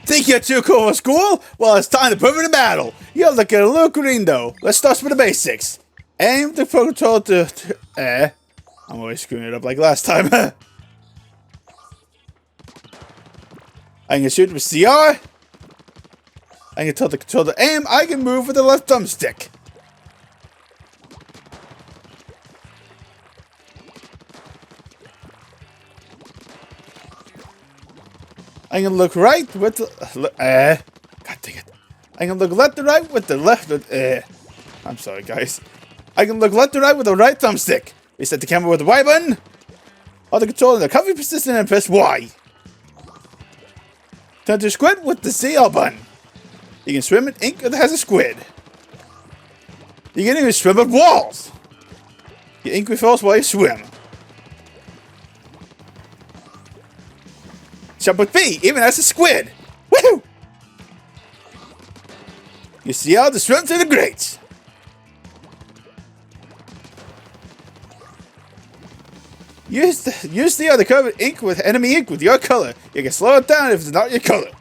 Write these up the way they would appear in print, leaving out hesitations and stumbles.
Think you're too cool for school? Well, it's time to put it in battle. You're looking a little green though. Let's start with the basics. Aim the control to I'm always screwing it up like last time. I can shoot with CR. I can tell the controller to aim. I can move with the left thumbstick. I can look right with the God dang it. I can look left to right with the left. I'm sorry, guys. I can look left to right with the right thumbstick. Reset the camera with the Y button. Hold the controller in the comfy position and press Y. Turn to Squid with the CL button. You can swim in ink that has a squid. You can even swim up walls. Your ink refills while you swim. Jump with B, even as a squid. Woohoo! You see how to swim through the grates. Use the other covered ink with enemy ink with your color. You can slow it down if it's not your color.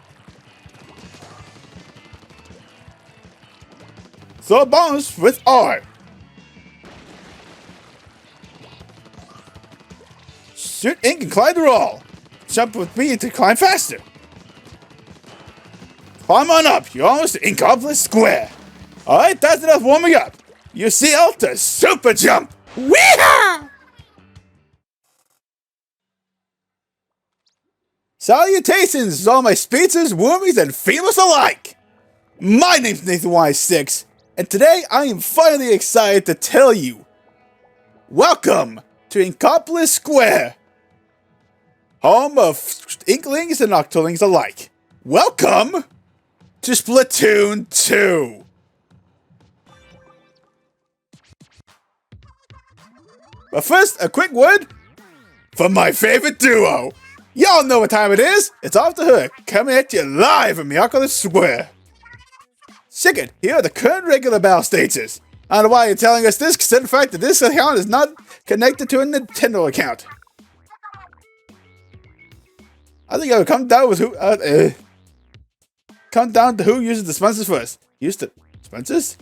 Throw bombs with R. Shoot ink and climb the wall. Jump with me to climb faster. Climb on up. You're almost to Inkopolis Square. Alright, that's enough warming up. You see Alta super jump. Weehaw! Salutations to all my speedsters, wormies, and females alike! My name's Nathan Y6, and today I am finally excited to tell you, welcome to Inkopolis Square, home of Inklings and Octolings alike. Welcome to Splatoon 2! But first, a quick word from my favorite duo. Y'all know what time it is. It's Off the Hook, coming at you live from Inkopolis Square. Second, here are the current regular battle stages. I don't know why you're telling us this, considering the fact that this account is not connected to a Nintendo account. I think it would come down with come down to who uses the sponsors first. Use the sponsors?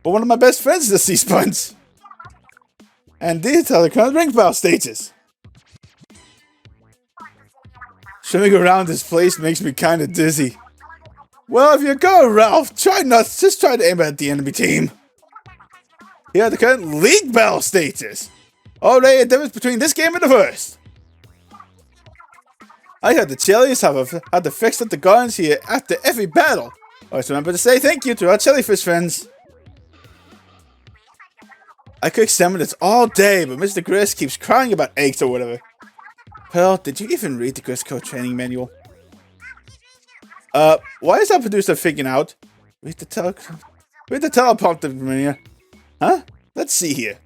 Well, one of my best friends is the Sea Sponge. And these are the current ring battle stages. Swimming around this place makes me kind of dizzy. Well, if you go, Ralph, just try to aim at the enemy team. Here are the current league battle stages. Already a difference between this game and the first. I heard the Chilies have had to fix up the gardens here after every battle. Always remember to say thank you to our jellyfish friends. I could examine this all day, but Mr. Gris keeps crying about eggs or whatever. Pearl, did you even read the Gris Code training manual? Why is our producer figuring out? Read the teleprompter, Maria. Huh? Let's see here.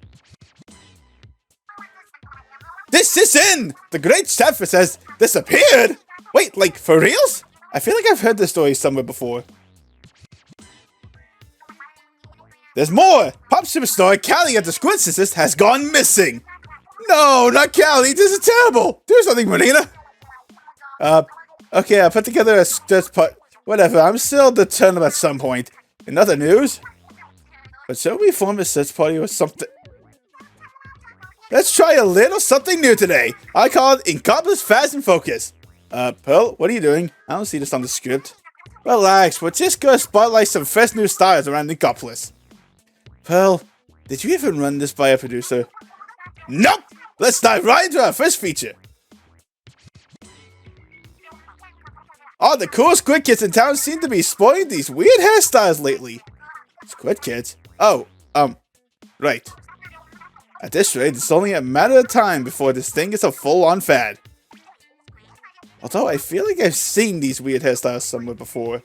This is in! The Great Zapfish has disappeared! Wait, like, for reals? I feel like I've heard this story somewhere before. There's more! Pop superstar Callie at the Squid Sisters has gone missing! No, not Callie! This is terrible! Do something, Marina! Okay, I put together a just put. Whatever, I'm still determined at some point. In other news, but shall we form a search party or something? Let's try a little something new today. I call it Inkopolis Fast and Focus. Pearl, what are you doing? I don't see this on the script. Relax, we're just gonna spotlight some fresh new styles around Inkopolis. Pearl, did you even run this by a producer? Nope! Let's dive right into our first feature. All the cool Squid Kids in town seem to be sporting these weird hairstyles lately. Squid Kids? Oh, right. At this rate, it's only a matter of time before this thing is a full-on fad. Although I feel like I've seen these weird hairstyles somewhere before.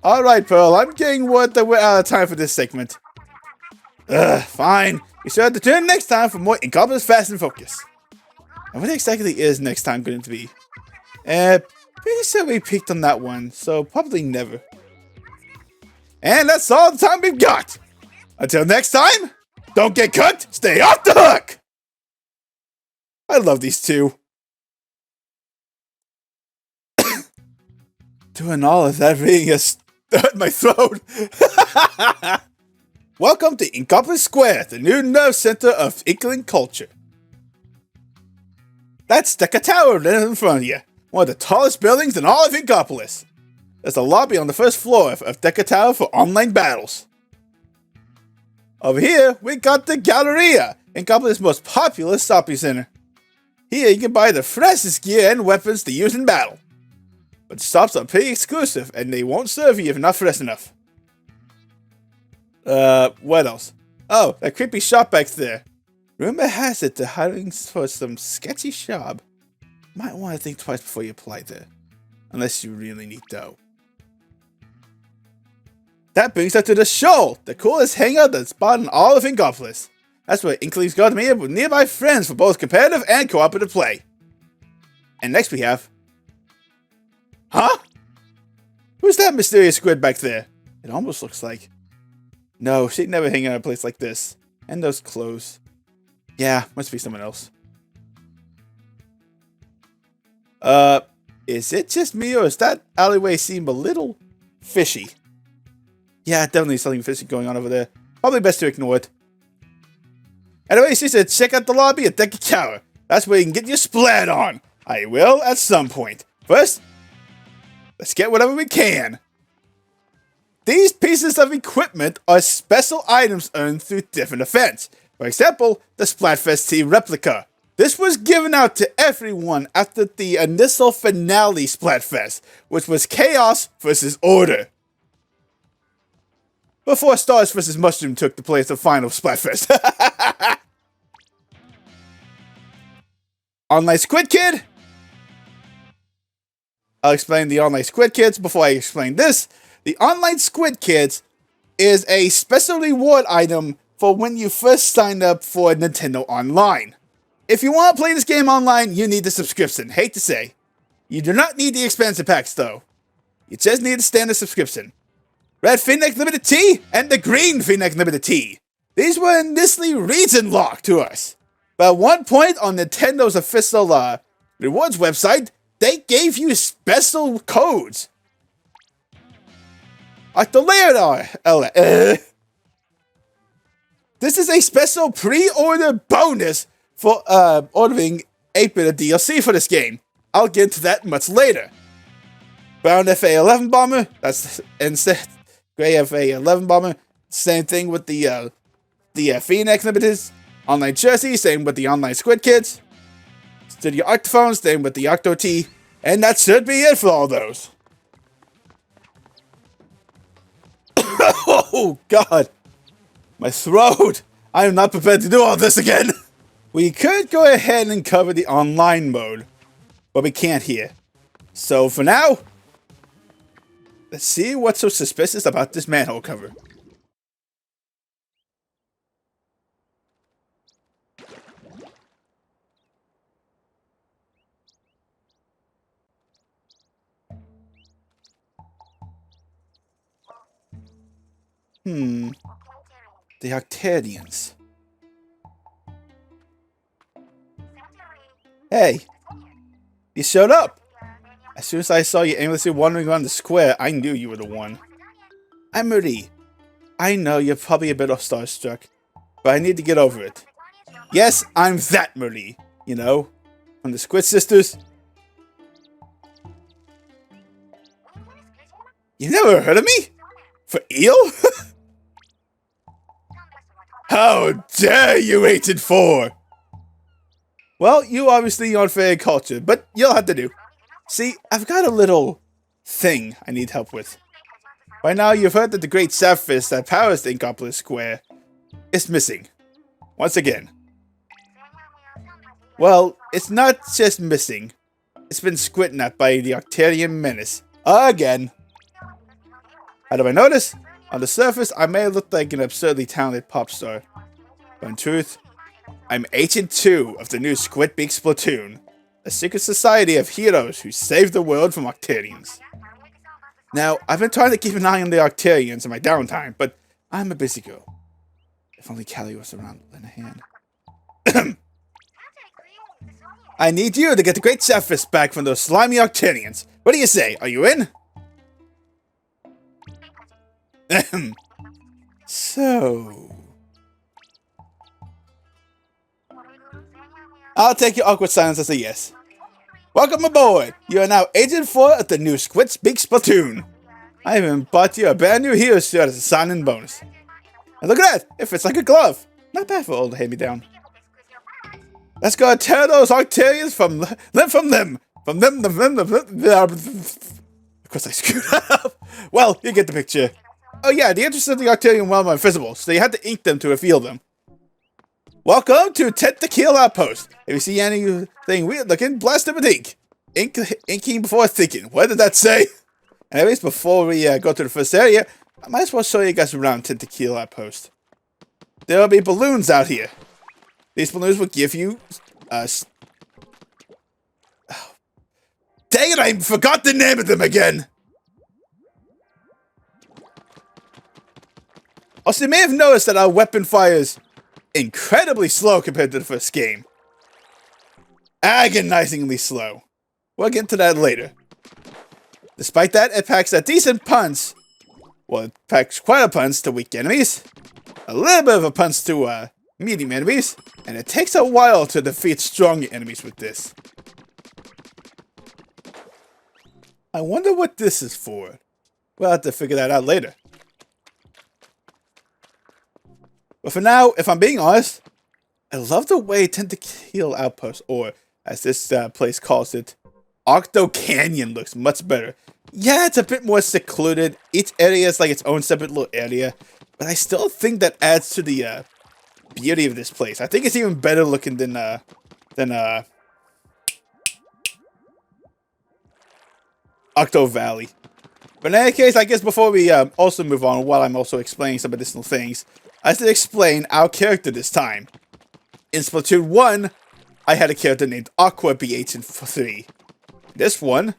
Alright, Pearl, I'm getting word that we're out of time for this segment. Fine. You should have to tune in next time for more Inkopolis Fast and Focus. And what exactly is next time going to be? Pretty sure we peaked on that one, so probably never. And that's all the time we've got! Until next time, don't get cut, stay off the hook! I love these two. doing all of that reading has hurt my throat. Welcome to Inkopolis Square, the new nerve center of Inkling culture. That's Deca Tower right in front of you, one of the tallest buildings in all of Inkopolis. There's a lobby on the first floor of Deca Tower for online battles. Over here, we got the Galleria, Inkopolis' most popular shopping center. Here you can buy the freshest gear and weapons to use in battle. But the shops are pretty exclusive, and they won't serve you if you're not fresh enough. What else? Oh, that creepy shop back there. Rumor has it they're hiring for some sketchy job. Might want to think twice before you apply there. Unless you really need dough. That brings us to the show, the coolest hangout that's spot in all of Inkopolis. That's where Inklings go to meet up with nearby friends for both competitive and cooperative play. And next we have... Huh? Who's that mysterious squid back there? It almost looks like... No, she'd never hang out in a place like this. And those clothes. Yeah, must be someone else. Is it just me or does that alleyway seem a little fishy? Yeah, definitely something fishy going on over there. Probably best to ignore it. Anyway, she said check out the lobby at Deca Tower. That's where you can get your splat on. I will at some point. First, let's get whatever we can. These pieces of equipment are special items earned through different events. For example, the Splatfest T replica. This was given out to everyone after the initial finale Splatfest, which was Chaos vs. Order. Before Stars vs. Mushroom took the place of final Splatfest. Online Squid Kid? I'll explain the Online Squid Kids before I explain this. The Online Squid Kids is a special reward item for when you first sign up for Nintendo Online. If you want to play this game online, you need the subscription, hate to say. You do not need the expansion packs though. You just need a standard subscription. Red V-neck Limited T and the Green V-neck Limited T. These were initially region locked to us. But at one point on Nintendo's official rewards website, they gave you special codes. Like the layer This is a special pre-order bonus for ordering 8-bit DLC for this game. I'll get into that much later. Brown FA-11 bomber, that's instead gray FA-11 bomber. Same thing with the V-neck limiteds. Online jersey, same with the Online Squid Kids. Studio Octophones, same with the Octo T. And that should be it for all those. Oh god. My throat! I am not prepared to do all this again! We could go ahead and cover the online mode, but we can't here. So for now, let's see what's so suspicious about this manhole cover. The Octarians. Hey! You showed up! As soon as I saw you aimlessly wandering around the square, I knew you were the one. I'm Marie. I know you're probably a bit starstruck, but I need to get over it. Yes, I'm that Marie. You know, from the Squid Sisters. You've never heard of me? For eel? How dare you, 8-4! Well, you obviously aren't very cultured, but you'll have to do. See, I've got a little thing I need help with. By now, you've heard that the Great Zapfish that powers the Inkopolis Square is missing. Once again. Well, it's not just missing. It's been squinting at by the Octarian menace. Again. How do I notice? On the surface, I may look like an absurdly talented pop star. But in truth, I'm Agent 2 of the new Squid Big Splatoon, a secret society of heroes who save the world from Octarians. Now, I've been trying to keep an eye on the Octarians in my downtime, but I'm a busy girl. If only Callie was around to lend a hand. I need you to get the Great Zapfish back from those slimy Octarians. What do you say? Are you in? So... I'll take your awkward silence as a yes. Welcome aboard! You are now Agent 4 of the new Squid Speak Splatoon. I even bought you a brand new hero shirt as a sign-in bonus. And look at that! It fits like a glove. Not bad for old hand-me-down. Let's go tear those Octarians from them. Of course I screwed up. Well, you get the picture. Oh yeah, the interests of the Octarian realm are invisible, so you have to ink them to reveal them. Welcome to Tentacle Outpost. If you see anything weird looking, blast them with ink. Inking before thinking. What did that say? Anyways, before we go to the first area, I might as well show you guys around Tentacle Outpost. There will be balloons out here. These balloons will give you... Dang it, I forgot the name of them again! Also, you may have noticed that our weapon fires incredibly slow compared to the first game. Agonizingly slow. We'll get to that later. Despite that, it packs a decent punch. Well, it packs quite a punch to weak enemies. A little bit of a punch to medium enemies. And it takes a while to defeat strong enemies with this. I wonder what this is for. We'll have to figure that out later. But for now, if I'm being honest, I love the way Tentacle Outpost, or as this place calls it, Octo Canyon, looks much better. Yeah, it's a bit more secluded. Each area is like its own separate little area, but I still think that adds to the beauty of this place. I think it's even better looking than Octo Valley. But in any case, I guess before we also move on, while I'm also explaining some additional things, I should explain our character this time. In Splatoon 1, I had a character named Aqua be Agent 3. This one,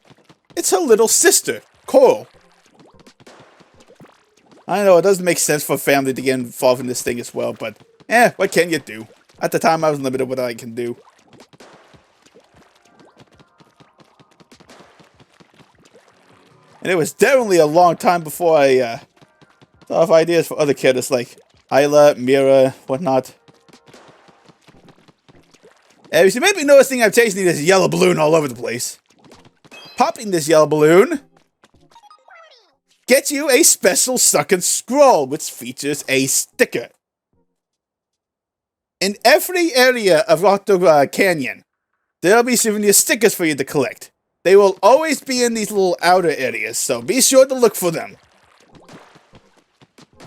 it's her little sister, Coral. I know it doesn't make sense for a family to get involved in this thing as well, but what can you do? At the time, I was limited with what I can do. And it was definitely a long time before I thought of ideas for other characters like Isla, Mira, whatnot. As you may be noticing, I'm chasing this yellow balloon all over the place. Popping this yellow balloon gets you a special second scroll, which features a sticker. In every area of Octo Canyon, there'll be souvenir stickers for you to collect. They will always be in these little outer areas, so be sure to look for them.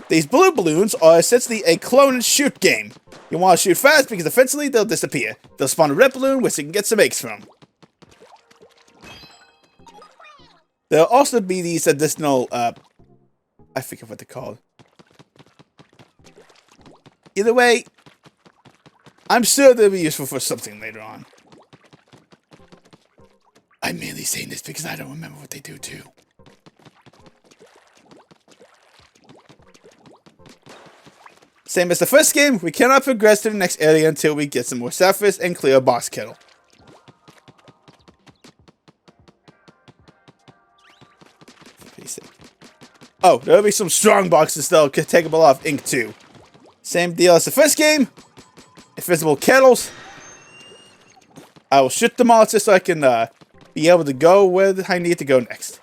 These blue balloons are essentially a clone and shoot game. You want to shoot fast because eventually they'll disappear. They'll spawn a red balloon which you can get some eggs from. There'll also be these additional, I forget what they're called. Either way, I'm sure they'll be useful for something later on. I'm merely saying this because I don't remember what they do too. Same as the first game, we cannot progress to the next area until we get some more Zapfish and clear a boss kettle. Oh, there'll be some strong boxes that'll take up a lot of ink too. Same deal as the first game. Invisible kettles. I will shoot them all just so I can be able to go where I need to go next.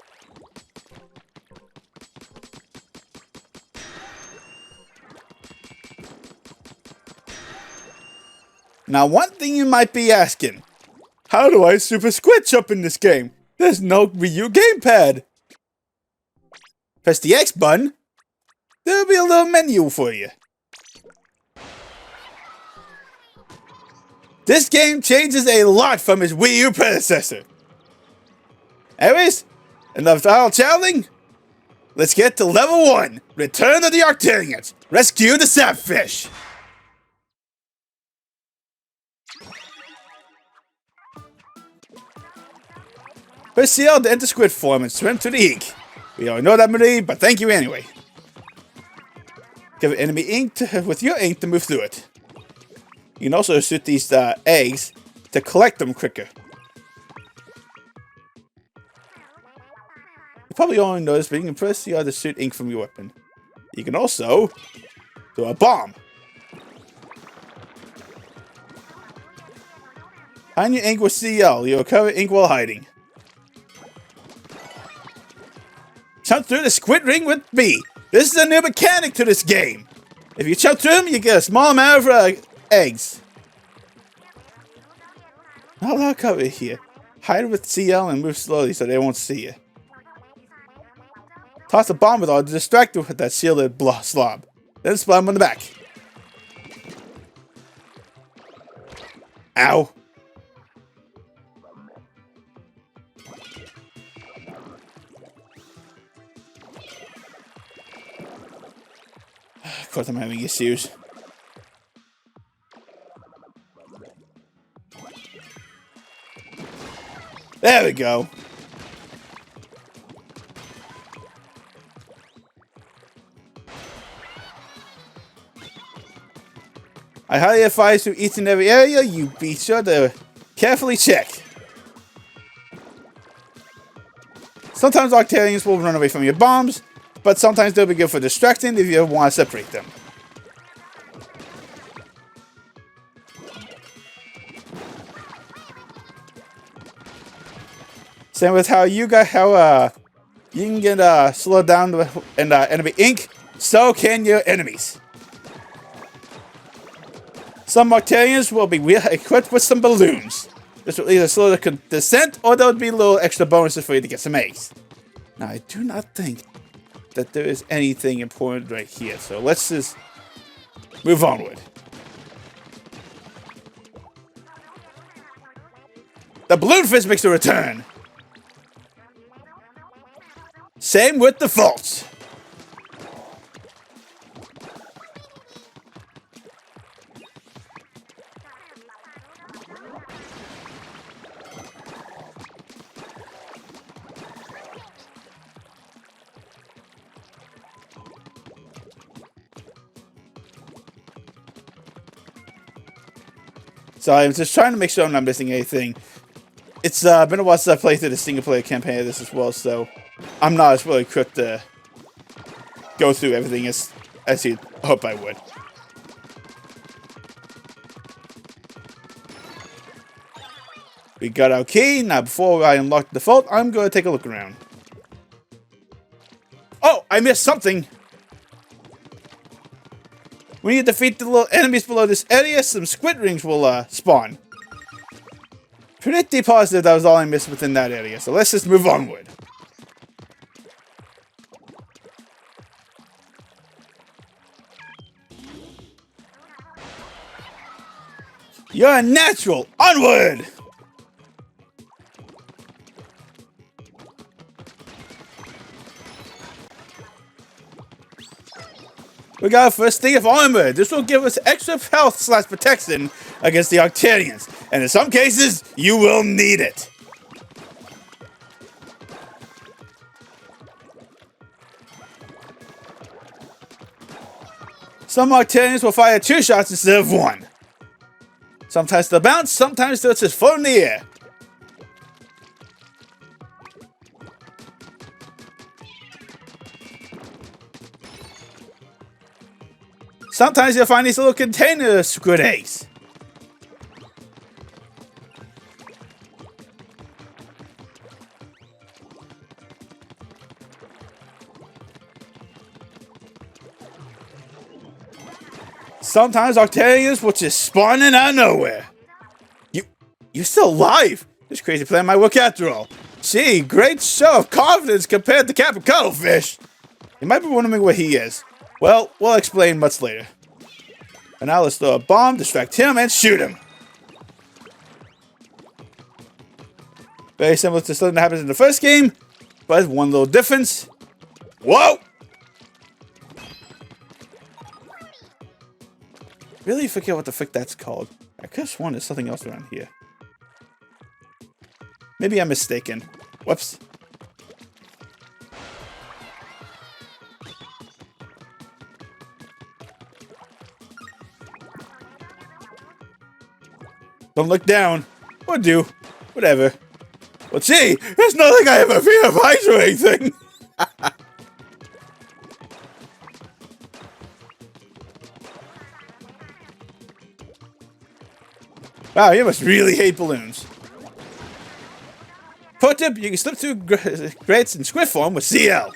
Now, one thing you might be asking, how do I super Squid jump in this game? There's no Wii U gamepad. Press the X button. There'll be a little menu for you. This game changes a lot from its Wii U predecessor. Anyways, enough idle chatting. Let's get to level 1. Return of the Octarians. Rescue the Zapfish. Press CL to enter Squid form and swim to the ink. We already know that move, but thank you anyway. Give an enemy ink with your ink to move through it. You can also shoot these eggs to collect them quicker. You probably only noticed, but you can press CL to shoot ink from your weapon. You can also throw a bomb. Hide your ink with CL. You'll recover ink while hiding. Jump through the squid ring with B. This is a new mechanic to this game. If you jump through them, you get a small amount of eggs. Not a lot of cover here. Hide with CL and move slowly so they won't see you. Toss a bomb with all to distract them with that shielded slob. Then splat them on the back. Ow. Of course I'm having issues. There we go. I highly advise to each and every area you be sure to carefully check. Sometimes Octarians will run away from your bombs, but sometimes they'll be good for distracting if you want to separate them. Same with how you can get slowed down in enemy ink, so can your enemies. Some Octarians will be equipped with some balloons. This will either slow the descent, or there will be little extra bonuses for you to get some eggs. Now, I do not think that there is anything important right here, so let's just move onward. The balloon fist makes a return. Same with the faults. So I'm just trying to make sure I'm not missing anything. It's been a while since I played through the single player campaign of this as well, so I'm not as really quick to go through everything as you'd hope I would. We got our key. Now before I unlock the vault, I'm going to take a look around. Oh, I missed something. When you defeat the little enemies below this area, some squid rings will spawn. Pretty positive that was all I missed within that area, so let's just move onward. You're a natural! Onward! We got our first thing of armor. This will give us extra health / protection against the Octarians. And in some cases, you will need it. Some Octarians will fire 2 shots instead of 1. Sometimes they'll bounce, sometimes they'll just float in the air. Sometimes you'll find these little container squid eggs. Sometimes Octarians will just spawn in out of nowhere. You're still alive? This crazy plan might work after all. Gee, great show of confidence compared to Captain Cuttlefish. You might be wondering where he is. Well, we'll explain much later. And now let's throw a bomb, distract him, and shoot him. Very similar to something that happens in the first game, but one little difference. Whoa! Really forget what the frick that's called. I could have sworn there's something else around here. Maybe I'm mistaken. Whoops. Don't look down. Or do. Whatever. Well, gee, there's nothing I have a fear of heights or anything. Wow, you must really hate balloons. Pro tip, you can slip through grates in Squid form with CL.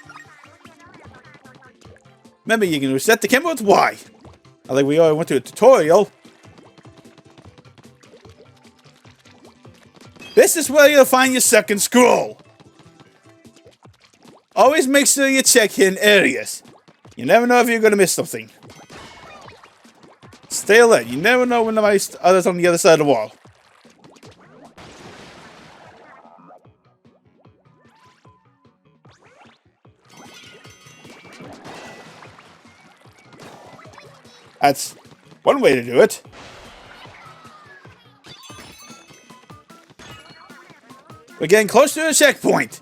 Remember, you can reset the camera with Y. I think we already went through a tutorial. This is where you'll find your second scroll. Always make sure you check hidden areas. You never know if you're going to miss something. Stay alert. You never know when there might be others on the other side of the wall. That's one way to do it. We're getting close to a checkpoint.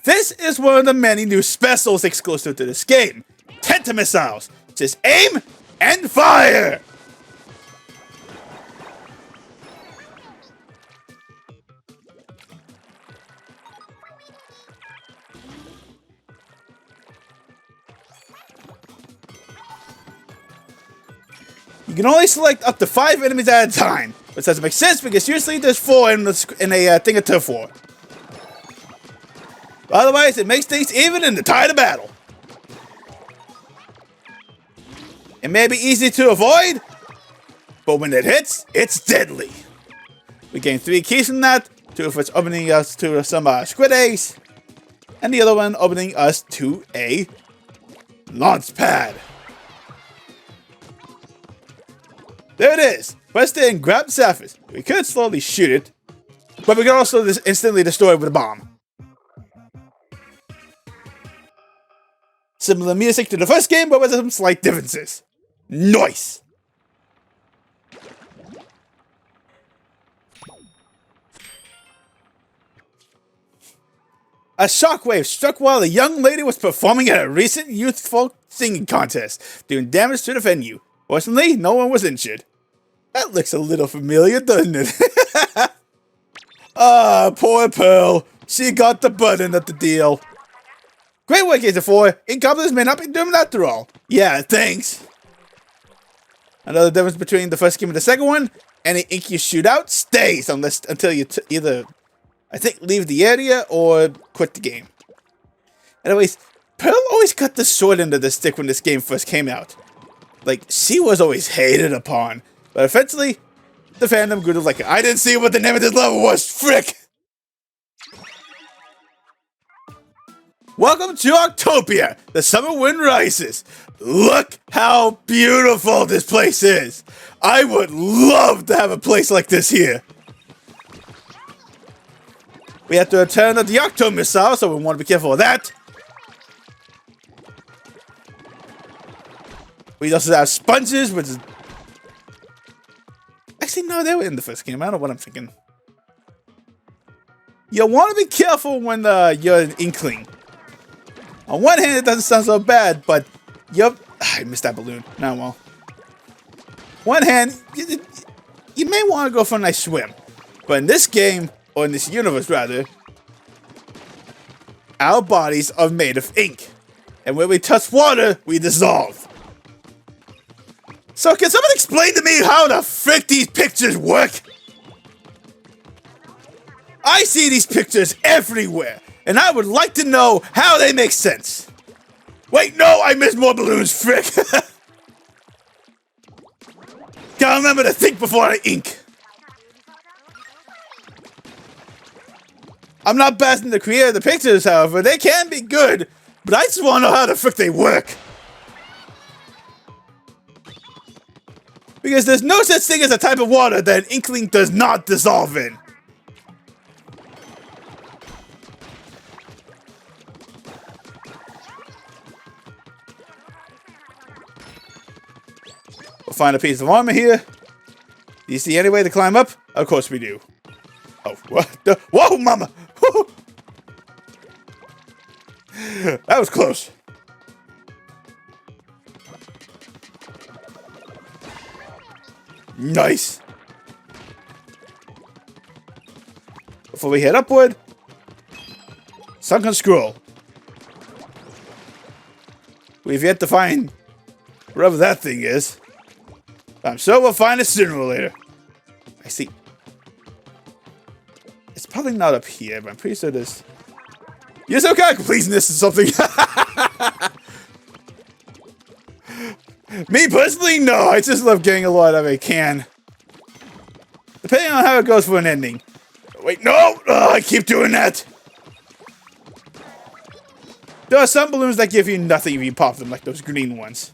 This is one of the many new specials exclusive to this game. Tenta missiles. Just aim and fire. You can only select up to 5 enemies at a time, which doesn't make sense because usually there's 4 in a thing of 2-4. Otherwise, it makes things even in the tide of battle. It may be easy to avoid, but when it hits, it's deadly. We gain 3 keys from that, 2 of which opening us to some Squid eggs, and the other one opening us to a launch pad. There it is. Press it and grab Zapfish. We could slowly shoot it, but we can also just instantly destroy it with a bomb. Similar music to the first game, but with some slight differences. Nice! A shockwave struck while a young lady was performing at a recent youthful singing contest, doing damage to the venue. Fortunately, no one was injured. That looks a little familiar, doesn't it? Ah, poor Pearl. She got the button of the deal. Great work, Great 4. Ink goblins may not be doomed after all. Yeah, thanks. Another difference between the first game and the second one, any ink you shoot out stays until you either, I think, leave the area or quit the game. Anyways, Pearl always got the short end of the stick when this game first came out. Like, she was always hated upon. But eventually, the fandom grew to like it. I didn't see what the name of this level was. Frick! Welcome to Octopia, the summer wind rises. Look how beautiful this place is. I would love to have a place like this here. We have to return the Octo missile, so we want to be careful of that. We also have sponges, which is... Actually, no, they were in the first game. I don't know what I'm thinking. You want to be careful when you're an Inkling. On one hand, it doesn't sound so bad, but you're... I missed that balloon. Now, well. One hand, you may want to go for a nice swim. But in this game, or in this universe, rather, our bodies are made of ink. And when we touch water, we dissolve. So can someone explain to me how the frick these pictures work? I see these pictures everywhere, and I would like to know how they make sense. Wait, no, I missed more balloons, frick. Gotta remember to think before I ink. I'm not bashing the creator of the pictures, however. They can be good, but I just want to know how the frick they work. Because there's no such thing as a type of water that an Inkling does not dissolve in. We'll find a piece of armor here. Do you see any way to climb up? Of course we do. Oh, what the? Whoa, mama! That was close. Nice. Before we head upward, sunken scroll. We've yet to find Wherever that thing is. I'm sure we'll find it sooner or later. I see. It's probably not up here, but I'm pretty sure there's... You're so kind of pleasing this or something. Me personally, no. I just love getting a lot of I can. Depending on how it goes for an ending. Wait, no! I keep doing that! There are some balloons that give you nothing if you pop them, like those green ones.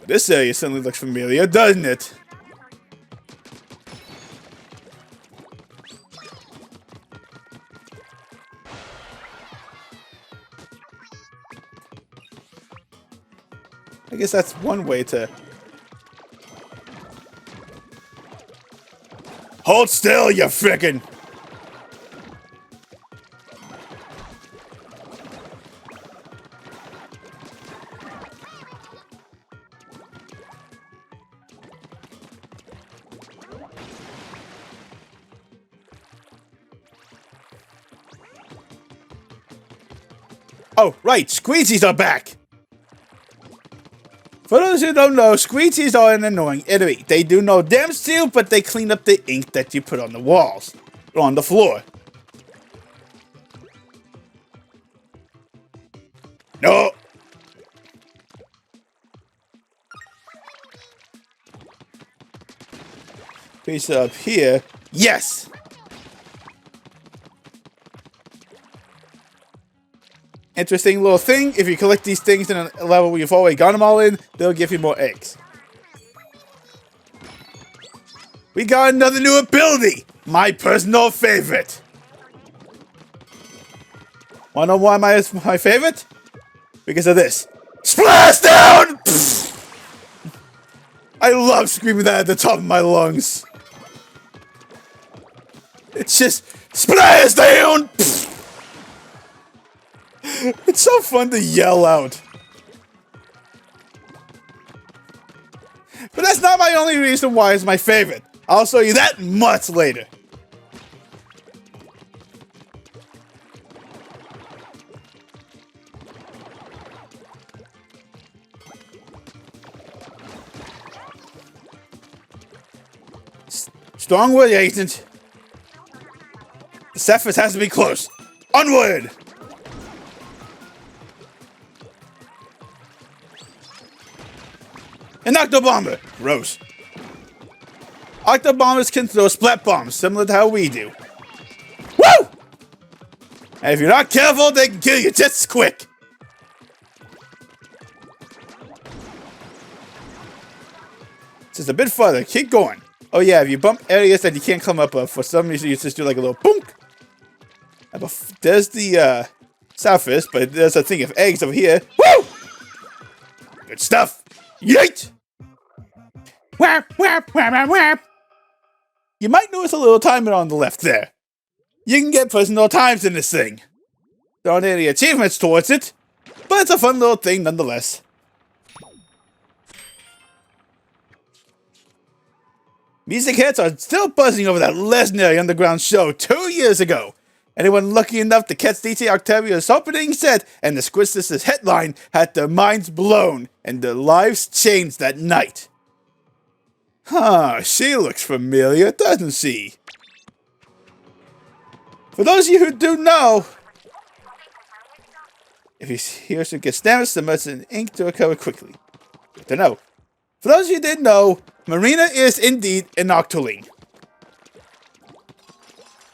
This area suddenly looks familiar, doesn't it? I guess that's one way to... Hold still, you frickin'! Oh, right, squeezies are back! For those who don't know, squeezies are an annoying enemy. They do no damage to you, but they clean up the ink that you put on the walls, or on the floor. No! Piece up here. Yes! Interesting little thing, if you collect these things in a level where you've already got them all in, they'll give you more eggs. We got another new ability! My personal favorite! Wanna know why my favorite? Because of this. Splash down! Pfft. I love screaming that at the top of my lungs. It's just, splash down! Pfft. It's so fun to yell out. But that's not my only reason why it's my favorite. I'll show you that much later. Strong word, agent. The Zapfish has to be close. Onward! An Octobomber! Gross. Octobombers can throw splat bombs, similar to how we do. Woo! And if you're not careful, they can kill you just as quick. Just a bit further. Keep going. Oh yeah, if you bump areas that you can't come up of, for some reason you just do like a little boonk. There's the Zapfish, but there's a thing of eggs over here. Woo! Good stuff. Yeet! Whap, whap, whap, whap, whap. You might notice a little timer on the left there. You can get personal times in this thing. There aren't any achievements towards it, but it's a fun little thing nonetheless. Music heads are still buzzing over that legendary underground show 2 years ago. Anyone lucky enough to catch DJ Octavia's opening set and the Squid Sisters headline had their minds blown and their lives changed that night. Huh, she looks familiar, doesn't she? For those of you who do know, if you hear she gets damaged, the medicine ink to recover quickly. Don't know. For those of you who didn't know, Marina is indeed an Octoling.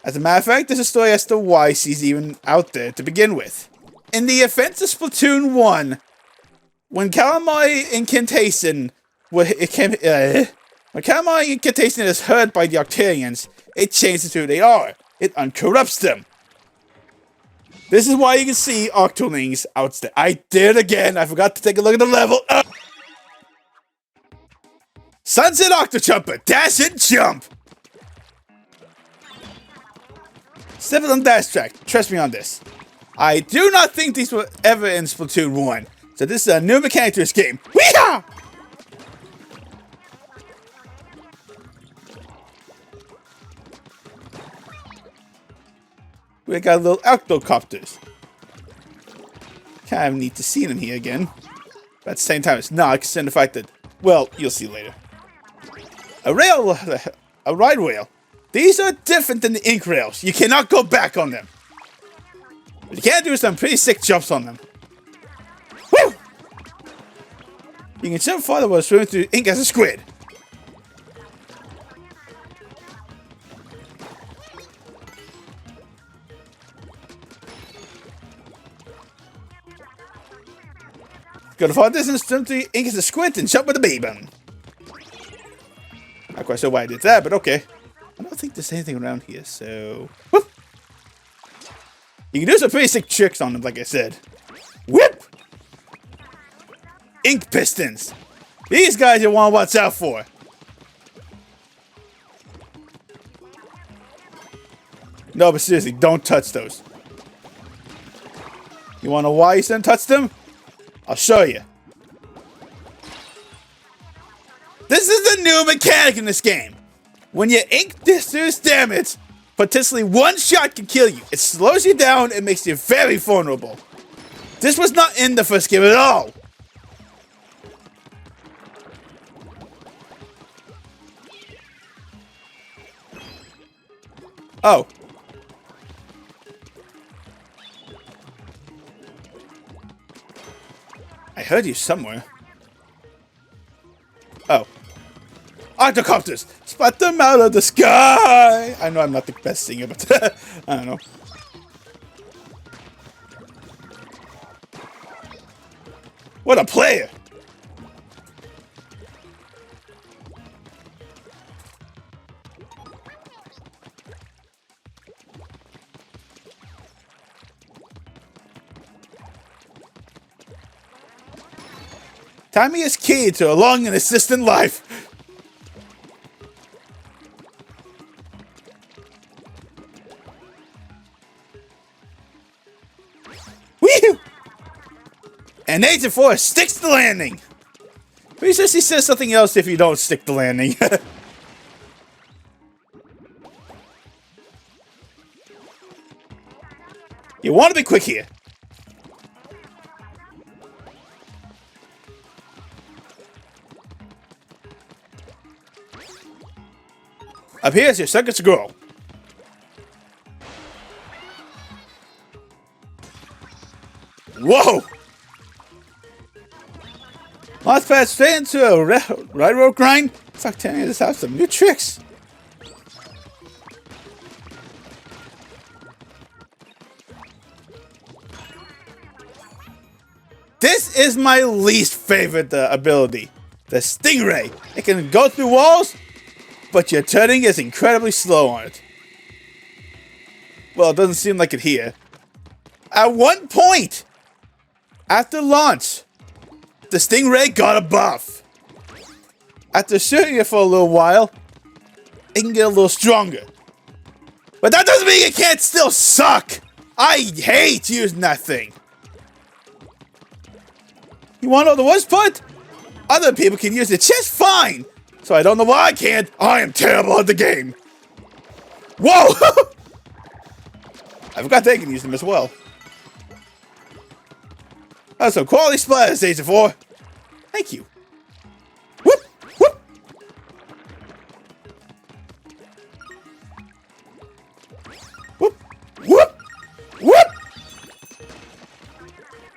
As a matter of fact, there's a story as to why she's even out there to begin with. In the events of Splatoon 1, when Calamari Incantation when Calamari Incantation is heard by the Octarians, it changes who they are. It uncorrupts them. This is why you can see Octolings out there. I did it again. I forgot to take a look at the level. Sunset Octojumper, dash and jump. Simple and dash track. Trust me on this. I do not think these were ever in Splatoon 1. So this is a new mechanic to this game. Weehaw! We got little octocopters. Kind of neat to see them here again. But at the same time, it's not, considering the fact that, well, you'll see later. A ride rail. These are different than the ink rails. You cannot go back on them. But you can do some pretty sick jumps on them. Woo! You can jump farther while swimming through ink as a squid. Go to far distance, swim through ink as a squid, and jump with a baby. Not quite sure why I did that, but okay. I don't think there's anything around here, so... Whoop! You can do some pretty sick tricks on them, like I said. Whip! Ink pistons. These guys you want to watch out for. No, but seriously, don't touch those. You want to know why you shouldn't touch them? I'll show you. This is the new mechanic in this game. When you ink serious damage, potentially one shot can kill you. It slows you down and makes you very vulnerable. This was not in the first game at all. Oh. I heard you somewhere. Oh. Octocopters! Splat them out of the sky! I know I'm not the best singer, but I don't know. What a player! Timing is key to a long and assistant life. Whew! And Agent 4 sticks the landing. Pretty sure she says something else if you don't stick the landing. You want to be quick here. Up here's your second scroll. Whoa! Launch pad straight into a railroad grind. Fuck, telling you this has some new tricks. This is my least favorite ability. The Stingray. It can go through walls, but your turning is incredibly slow on it. Well, it doesn't seem like it here. At one point, after launch, the Stingray got a buff. After shooting it for a little while, it can get a little stronger. But that doesn't mean it can't still suck. I hate using that thing. You want to know the worst part? Other people can use it just fine. So I don't know why I can't. I am terrible at the game. Whoa! I forgot they can use them as well. That's some quality splatters, Agent 4. Thank you. Whoop! Whoop! Whoop! Whoop! Whoop!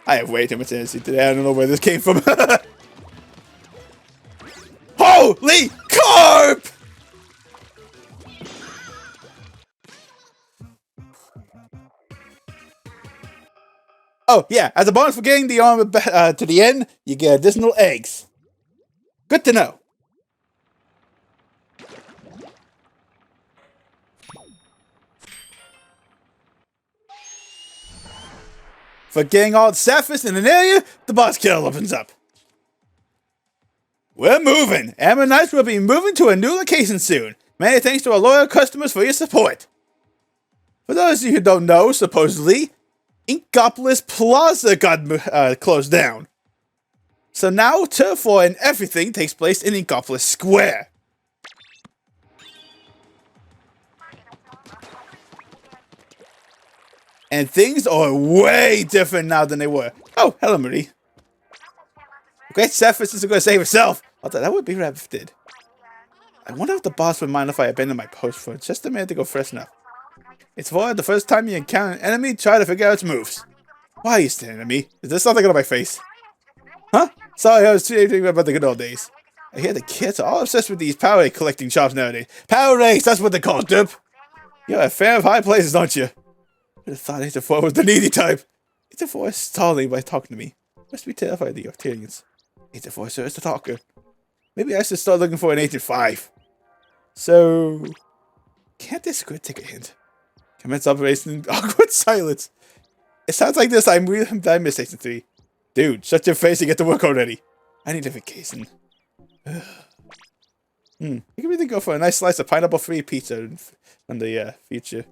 I have way too much energy today. I don't know where this came from. Holy carp! Oh, yeah, as a bonus for getting the armor to the end, you get additional eggs. Good to know. For getting all the Zapfish in an area, the boss kill opens up. We're moving! Amber Knights will be moving to a new location soon. Many thanks to our loyal customers for your support. For those of you who don't know, supposedly, Inkopolis Plaza got closed down. So now Turf War and everything takes place in Inkopolis Square. And things are way different now than they were. Oh, hello, Marie. Great Zapfish isn't going to save herself. Although that would be rather if it did. I wonder if the boss would mind if I abandon my post for just a minute to go freshen up. It's for the first time you encounter an enemy, try to figure out its moves. Why is the enemy? Is there something on my face? Huh? Sorry, I was thinking about the good old days. I hear the kids are all obsessed with these Power Ray collecting shops nowadays. Power Rays, that's what they're called, Dip. You're a fan of high places, aren't you? I thought 84 was the needy type. 84 is stalling by talking to me. Must be terrified of the Octarians. 84 sir is the talker. Maybe I should start looking for an 85. So, can't this Squid take a hint? Commence operation in awkward silence. It sounds like this. I missed Section 3. Dude, shut your face and get to work already. I need a vacation. You can really go for a nice slice of pineapple-free pizza in the future.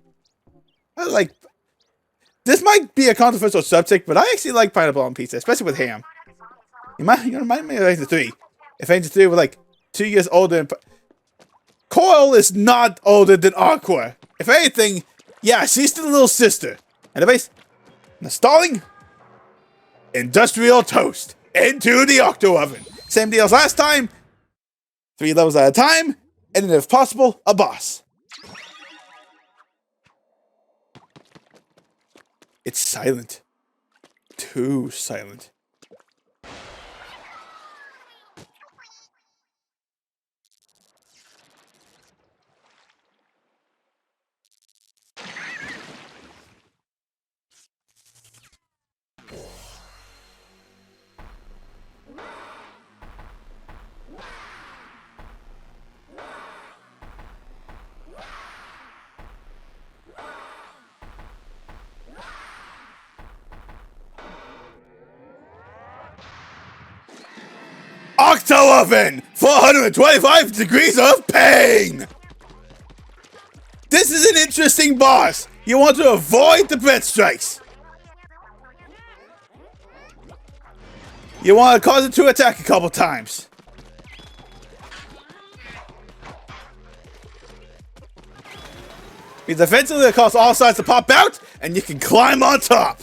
I like... This might be a controversial subject, but I actually like pineapple on pizza, especially with ham. You remind me of Angel 3. If Angel 3 were like 2 years older than... Coil is not older than Aqua. If anything, yeah, she's the little sister. And the base... Installing... Industrial toast into the octo oven. Same deal as last time. 3 levels at a time, and if possible, a boss. It's silent. Too silent. Octo oven! 425 degrees of pain! This is an interesting boss. You want to avoid the breath strikes. You want to cause it to attack a couple times. Because eventually it causes all sides to pop out, and you can climb on top.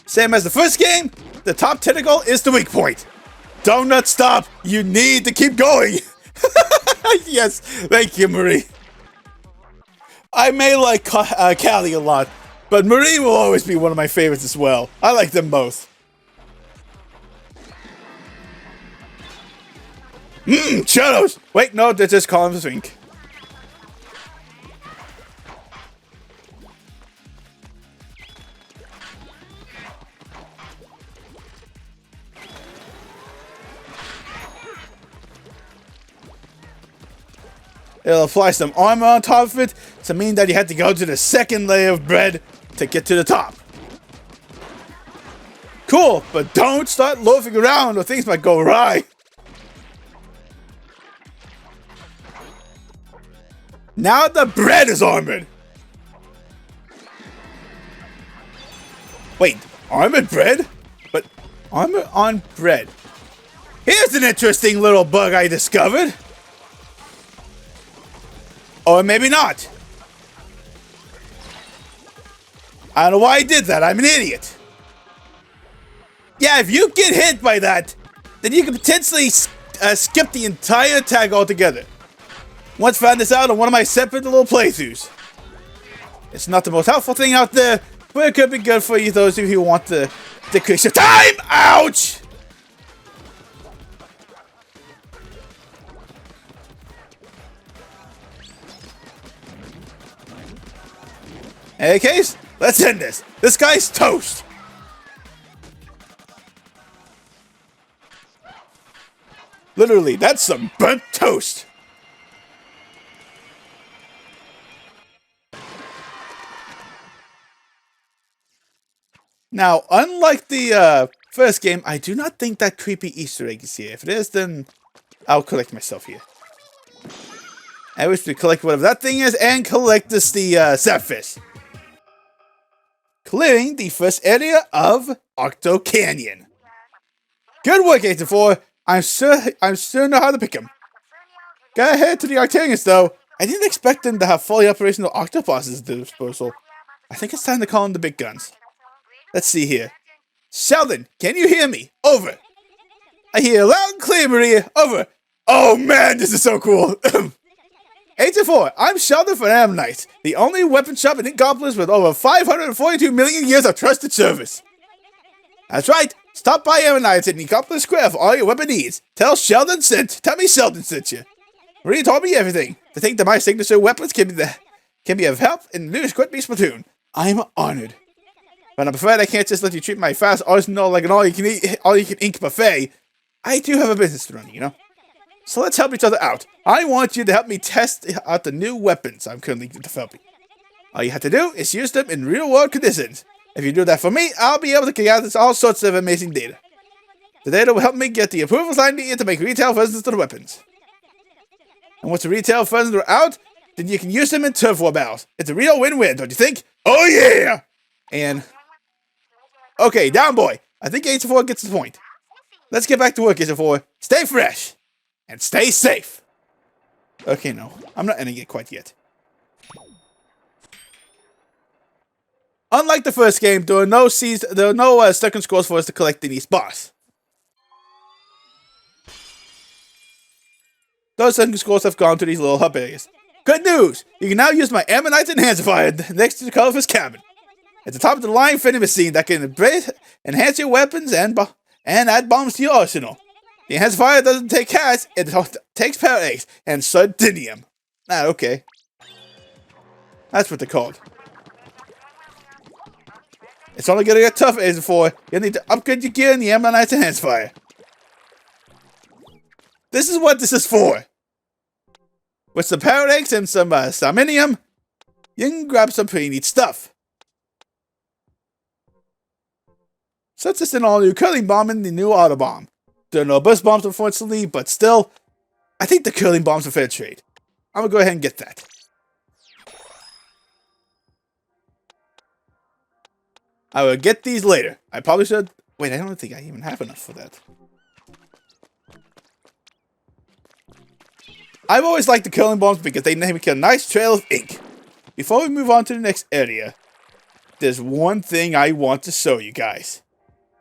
Same as the first game, the top tentacle is the weak point. Don't stop. You need to keep going. Yes, thank you, Marie. I may like Callie a lot, but Marie will always be one of my favorites as well. I like them both. Shadows! Wait, no, they're just columns of ink. It'll apply some armor on top of it to mean that you have to go to the second layer of bread to get to the top. Cool, but don't start loafing around or things might go awry. Now the bread is armored. Wait, armored bread? But armor on bread. Here's an interesting little bug I discovered. Or maybe not. I don't know why I did that. I'm an idiot. Yeah, if you get hit by that, then you can potentially skip the entire tag altogether. Once found this out on one of my separate little playthroughs. It's not the most helpful thing out there, but it could be good for you, those of you who want to decrease your time. Ouch! In any case, let's end this. This guy's toast. Literally, that's some burnt toast. Now, unlike the first game, I do not think that creepy Easter egg is here. If it is, then I'll collect myself here. I wish to collect whatever that thing is and collect this the Zapfish. Clearing the first area of Octo Canyon. Good work, 84. I'm sure know how to pick him. Gotta head to the Octarians though. I didn't expect them to have fully operational octopuses at their disposal. I think it's time to call in the big guns. Let's see here. Sheldon, can you hear me? Over. I hear loud and clear, Maria. Over. Oh man, this is so cool. 8-4, I'm Sheldon from Ammonite, the only weapon shop in Inkopolis with over 542 million years of trusted service. That's right, stop by Ammonite in Inkopolis Square for all your weapon needs. Tell me Sheldon sent you. Maria told me everything. To think that my signature weapons can be of help in the new Squid Splatoon. I'm honored. But I'm afraid I can't just let you treat my fast arsenal like an all-you-can ink buffet. I do have a business to run, you know? So let's help each other out. I want you to help me test out the new weapons I'm currently developing. All you have to do is use them in real-world conditions. If you do that for me, I'll be able to gather all sorts of amazing data. The data will help me get the approvals I need to make retail versions of the weapons. And once the retail versions are out, then you can use them in turf war battles. It's a real win-win, don't you think? Oh yeah! And... okay, down boy. I think 8-4 gets the point. Let's get back to work, 8-4. Stay fresh! And stay safe! Okay, no. I'm not ending it quite yet. Unlike the first game, there are no second scores for us to collect in each boss. Those second scores have gone to these little hub areas. Good news! You can now use my Ammonite Enhancifier next to the colorless cabin. It's a top-of-the-line vending machine that can enhance your weapons and add bombs to your arsenal. The Enhancifier doesn't take cash, it takes power eggs and sardinium. Ah, okay. That's what they're called. It's only gonna get tougher, 8-4. You'll need to upgrade your gear in the Ammonite Enhancifier. This is what this is for. With some power eggs and some sardinium, you can grab some pretty neat stuff. Such as an all-new curling bomb and the new auto bomb. There are no burst bombs, unfortunately, but still, I think the curling bomb's a fair trade. I'm gonna go ahead and get that. I will get these later. I probably should. Wait, I don't think I even have enough for that. I've always liked the curling bombs because they make a nice trail of ink. Before we move on to the next area, there's one thing I want to show you guys.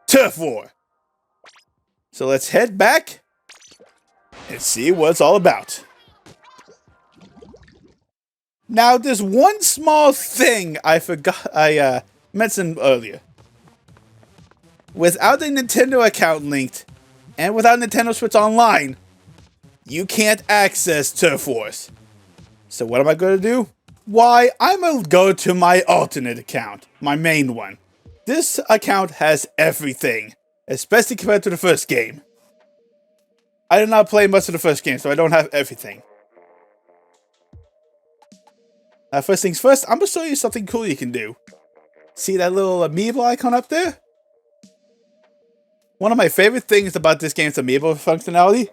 Turf War! So let's head back and see what it's all about. Now, there's one small thing I mentioned earlier. Without a Nintendo account linked, and without Nintendo Switch Online, you can't access Turf Wars. So what am I going to do? Why, I'm going to go to my alternate account, my main one. This account has everything, especially compared to the first game. I did not play much of the first game, so I don't have everything. First things first, I'm going to show you something cool you can do. See that little Amiibo icon up there? One of my favorite things about this game's Amiibo functionality.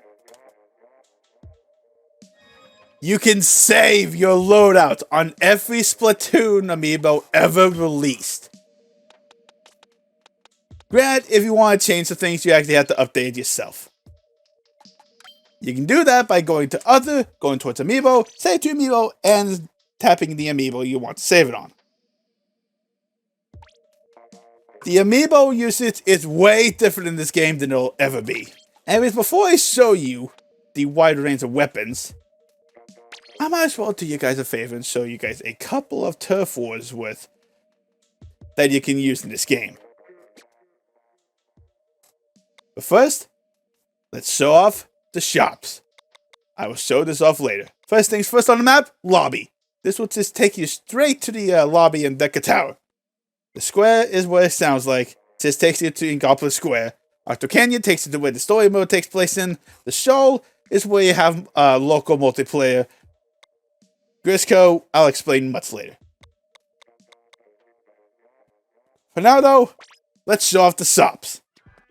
You can save your loadout on every Splatoon Amiibo ever released. Granted, if you want to change the things, you actually have to update it yourself. You can do that by going to Other, going towards Amiibo, save to Amiibo, and tapping the Amiibo you want to save it on. The Amiibo usage is way different in this game than it'll ever be. Anyways, before I show you the wide range of weapons, I might as well do you guys a favor and show you guys a couple of Turf Wars worth that you can use in this game. But first, let's show off the shops. I will show this off later. First things first on the map, lobby. This will just take you straight to the lobby in Deca Tower. The square is what it sounds like. It just takes you to Inkopolis Square. Arcto Canyon takes you to where the story mode takes place in. The shoal is where you have local multiplayer. Grisco, I'll explain much later. For now though, let's show off the shops.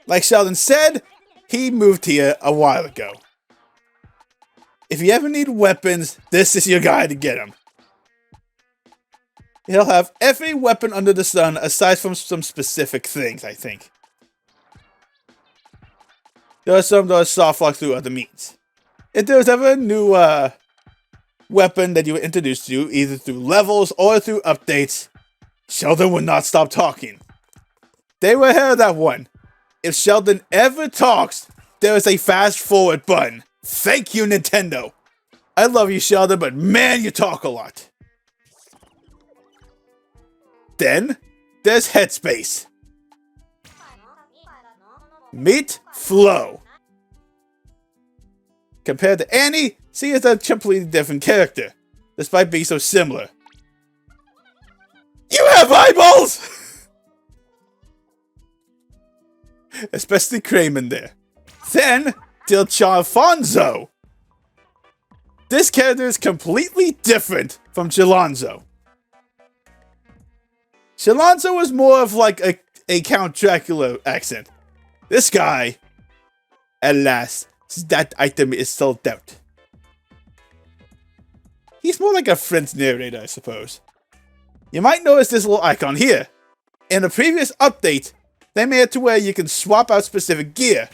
Like Sheldon said, he moved here a while ago. If you ever need weapons, this is your guy to get them. He'll have every weapon under the sun, aside from some specific things, I think. There are some that are soft locked through other means. If there's ever a new weapon that you were introduced to, either through levels or through updates, Sheldon would not stop talking. They were ahead of that one. If Sheldon ever talks, there is a fast forward button. Thank you, Nintendo. I love you, Sheldon, but man, you talk a lot. Then, there's Headspace. Meet Flo. Compared to Annie, she is a completely different character, despite being so similar. You have eyeballs! Especially Kramen there. Then, till Alfonso. This character is completely different from Chalonzo. Chalonzo was more of like a Count Dracula accent. This guy, alas, that item is sold out. He's more like a French narrator, I suppose. You might notice this little icon here. In a previous update, they made it to where you can swap out specific gear.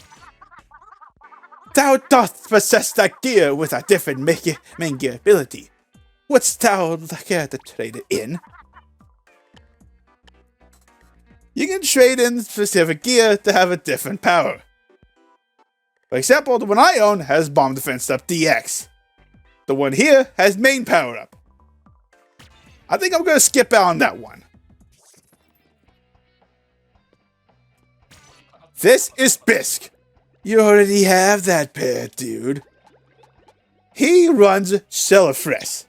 Thou dost possess that gear with a different main gear ability. Wouldst thou care to trade it in? You can trade in specific gear to have a different power. For example, the one I own has Bomb Defense Up DX. The one here has main power up. I think I'm going to skip out on that one. This is Bisk. You already have that pet, dude. He runs Cellarfresh.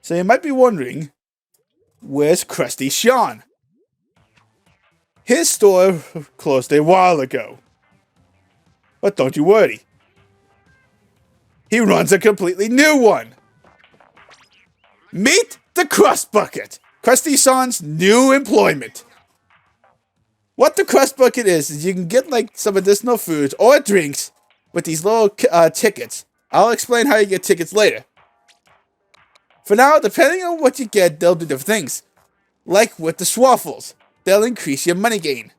So you might be wondering, where's Krusty Sean? His store closed a while ago. But don't you worry. He runs a completely new one. Meet the Crust Bucket, Krusty Sean's new employment. What the Crust Bucket is you can get like some additional foods or drinks with these little tickets. I'll explain how you get tickets later. For now, depending on what you get, they'll do different things. Like with the Swaffles, they'll increase your money gain.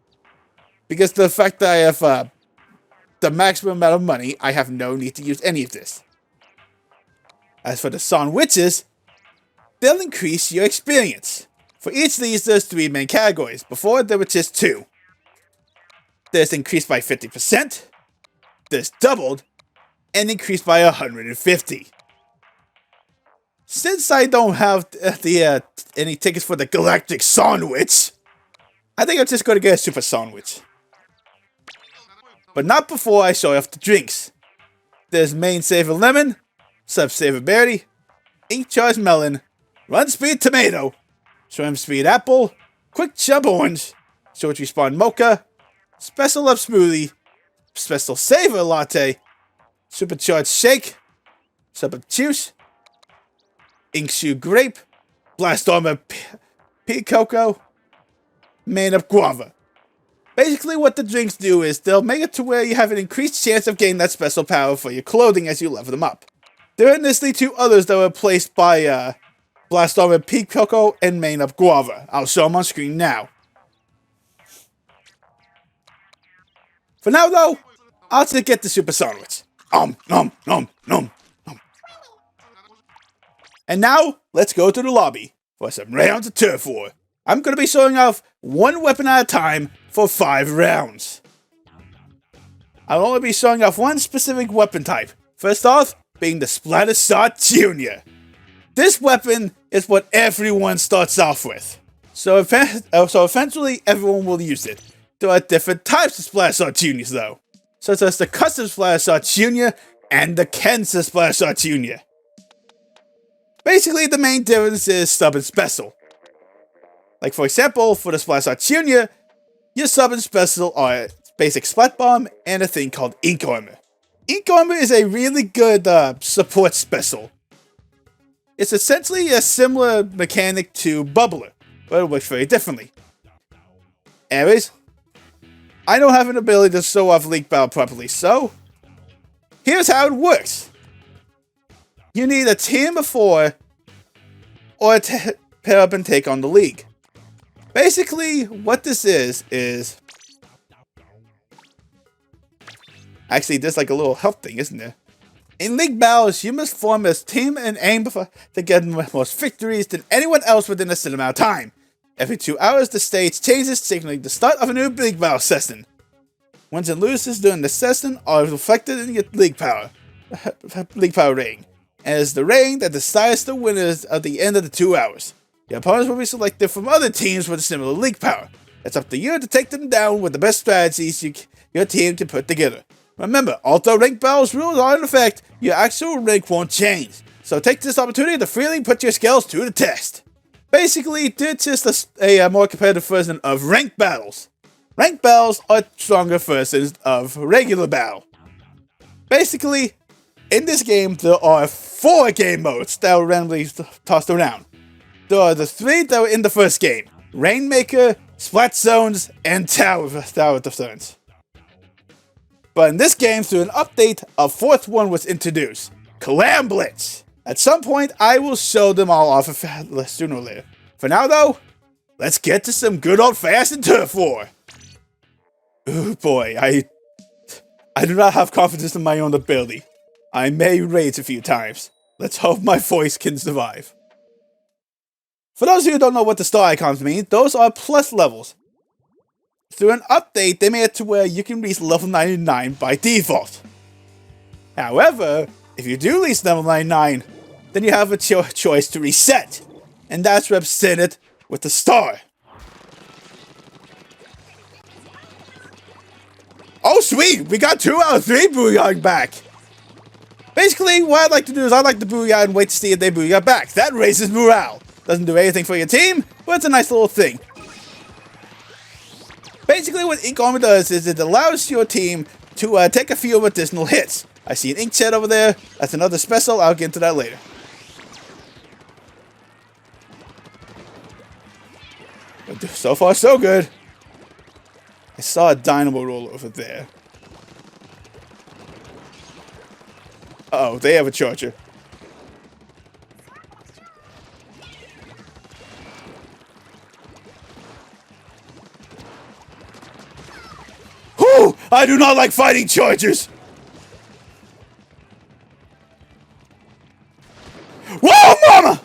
Because the fact that I have the maximum amount of money, I have no need to use any of this. As for the Sandwiches, they'll increase your experience. For each of these, there's 3 main categories. Before, there were just 2. There's increased by 50%, there's doubled, and increased by 150. Since I don't have any tickets for the Galactic Sandwich, I think I'm just going to get a Super Sandwich. But not before I show off the drinks. There's Main Savor Lemon, Sub Savor Berry, Ink Charge Melon, Run Speed Tomato, Swim Speed Apple, Quick Chub Orange, Short Respawn Mocha, Special Up Smoothie, Special Savor Latte, Supercharged Shake, Sub Up Juice, Ink Shoe Grape, Blast Armor Pea Cocoa, Main Up Guava. Basically what the drinks do is they'll make it to where you have an increased chance of getting that special power for your clothing as you level them up. There are initially 2 others that were placed by Blast Armor Pea Cocoa and Main Up Guava. I'll show them on screen now. For now though, I'll just get the Super Sandwich. Nom nom nom nom. And now, let's go to the lobby for some rounds of Turf War. I'm going to be showing off 1 weapon at a time for 5 rounds. I'll only be showing off 1 specific weapon type. First off, being the Splatter Shot Jr. This weapon is what everyone starts off with. So eventually, everyone will use it. There are different types of Splatter Shot Juniors though, such as the Custom Splatter Shot Jr. and the Kansas Splatter Shot Jr. Basically, the main difference is sub and special. Like for example, for the Splatter Shot Jr., your sub and special are basic Splat Bomb and a thing called Ink Armor. Ink Armor is a really good support special. It's essentially a similar mechanic to Bubbler, but it works very differently. Anyways, I don't have an ability to show off League Battle properly, so here's how it works. You need a team of 4 or pair up and take on the league. Basically, what this is... Actually, there's like a little health thing, isn't there? In league battles, you must form a team and aim to get more victories than anyone else within a certain amount of time. Every 2 hours, the stage changes, signaling the start of a new league battle session. Wins and losses during the session are reflected in your league power rating, and it's the rating that decides the winners at the end of the 2 hours. Your opponents will be selected from other teams with a similar league power. It's up to you to take them down with the best strategies your team can put together. Remember, although rank battles rules are in effect, your actual rank won't change. So take this opportunity to freely put your skills to the test. Basically, it's just a more competitive version of ranked battles. Ranked battles are stronger versions of regular battle. Basically, in this game, there are 4 game modes that are randomly tossed around. There are the 3 that were in the first game: Rainmaker, Splat Zones, and Tower Defense. But in this game, through an update, a 4th one was introduced: Clam Blitz. At some point, I will show them all off sooner or later. For now, though, let's get to some good old-fashioned turf war. Ooh boy, I do not have confidence in my own ability. I may rage a few times. Let's hope my voice can survive. For those of you who don't know what the star icons mean, those are plus levels. Through an update, they made it to where you can reach level 99 by default. However, if you do reach level 99, then you have a choice to reset, and that's represented with the star. Oh sweet, we got 2 out of 3 Booyah back! Basically, what I'd like to do is I'd like to Booyah and wait to see if they Booyah back. That raises morale. Doesn't do anything for your team, but it's a nice little thing. Basically, what Ink Armor does is it allows your team to take a few additional hits. I see an ink chat over there. That's another special. I'll get into that later. But so far, so good. I saw a dynamo roll over there. Uh-oh, they have a charger. Whew! I do not like fighting chargers! Whoa, mama!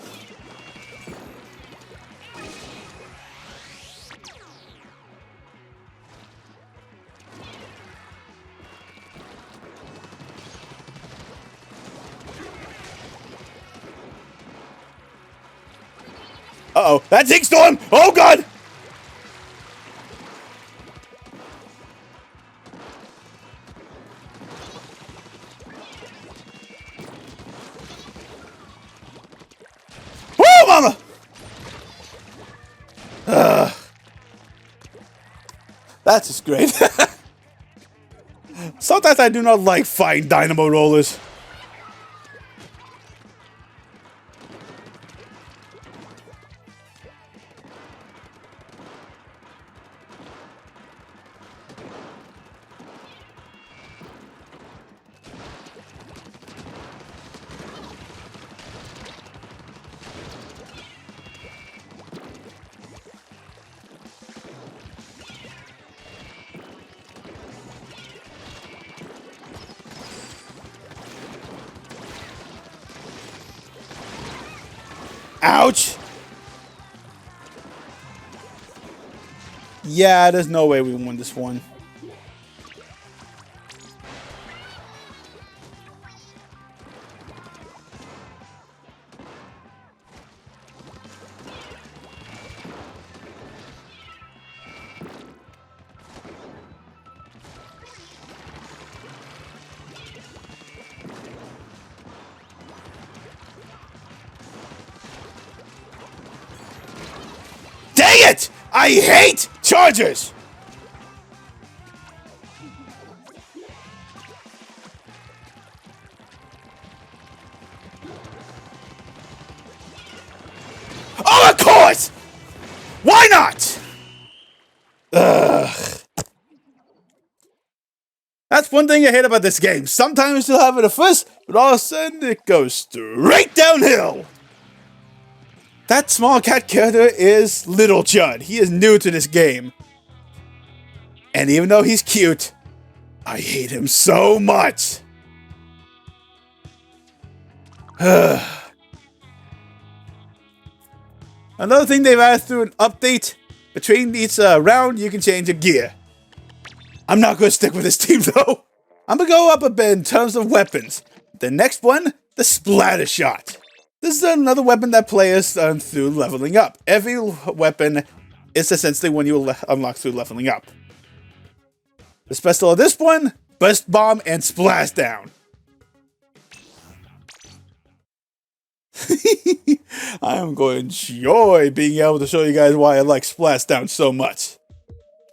Uh-oh, that's Ink Storm! Oh god! Woo, mama! That's just great. Sometimes I do not like fighting dynamo rollers. Ouch! Yeah, there's no way we win this one. Dang it! I hate chargers! Oh, of course! Why not? Ugh. That's one thing I hate about this game. Sometimes you'll have it at first, but all of a sudden it goes straight downhill. That small cat character is Little Judd. He is new to this game. And even though he's cute, I hate him so much. Another thing they've added through an update, between each round, you can change your gear. I'm not going to stick with this team, though. I'm going to go up a bit in terms of weapons. The next one, the Splatter Shot. This is another weapon that players earn through leveling up. Every weapon is essentially one you unlock through leveling up. The special of this one, Burst Bomb and Splashdown. I am going to enjoy being able to show you guys why I like Splashdown so much.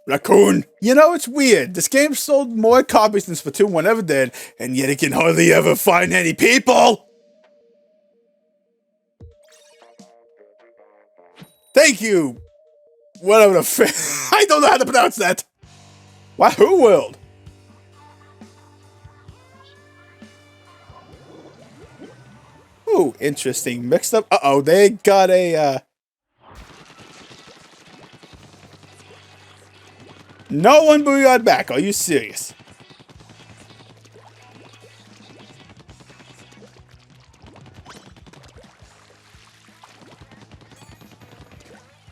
Raccoon. You know, it's weird. This game sold more copies than Splatoon 1 ever did, and yet it can hardly ever find any people. Thank you. Whatever the I don't know how to pronounce that. Wahoo World. Ooh, interesting. Mixed up. Uh-oh, they got a, No one booyah back. Are you serious?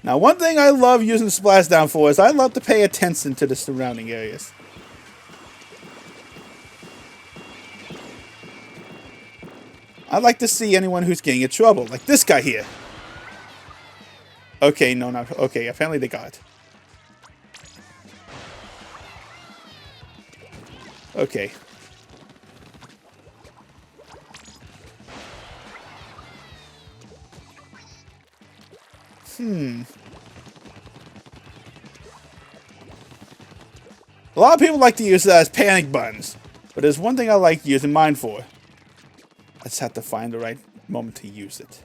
Now, one thing I love using Splashdown for is I love to pay attention to the surrounding areas. I like to see anyone who's getting in trouble, like this guy here. Okay, no, not okay. Apparently they got it. Okay. A lot of people like to use that as panic buttons, but there's one thing I like using mine for. I just have to find the right moment to use it.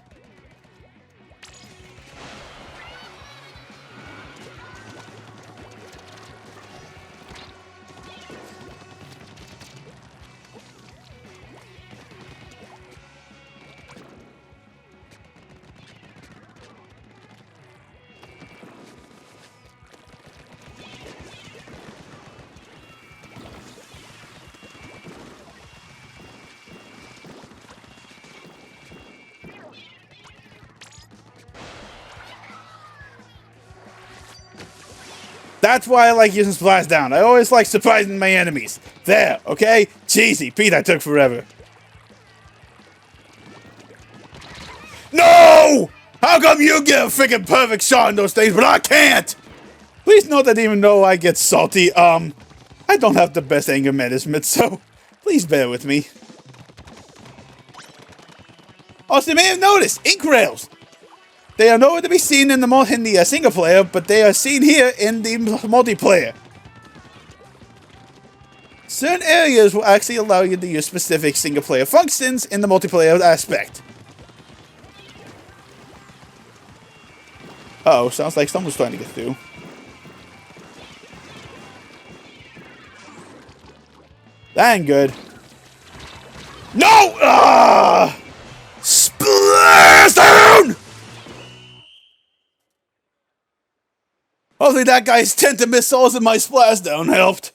That's why I like using Splashdown. I always like surprising my enemies. There, okay? Cheesy. Pete, that took forever. No! How come you get a freaking perfect shot on those things, but I can't? Please note that even though I get salty, I don't have the best anger management, so please bear with me. Also, you may have noticed, ink rails. They are nowhere to be seen in the single player, but they are seen here in the multiplayer. Certain areas will actually allow you to use specific single player functions in the multiplayer aspect. Uh oh, sounds like someone's trying to get through. That ain't good. No! Ah! Splashdown! Hopefully that guy's tinted missiles and my Splashdown helped.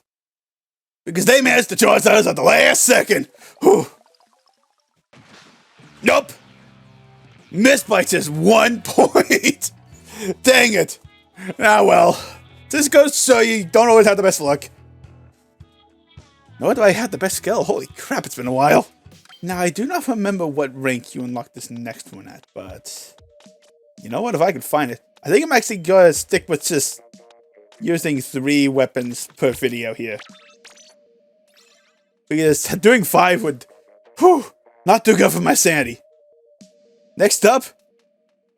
Because they managed to charge us at the last second. Whew. Nope. Missed by just 1 point. Dang it. Ah well. This goes to show you don't always have the best luck. Nor do I have the best skill. Holy crap, it's been a while. Now, I do not remember what rank you unlock this next one at, but... You know what, if I could find it. I think I'm actually going to stick with just using 3 weapons per video here. Because doing 5 would, not do good for my sanity. Next up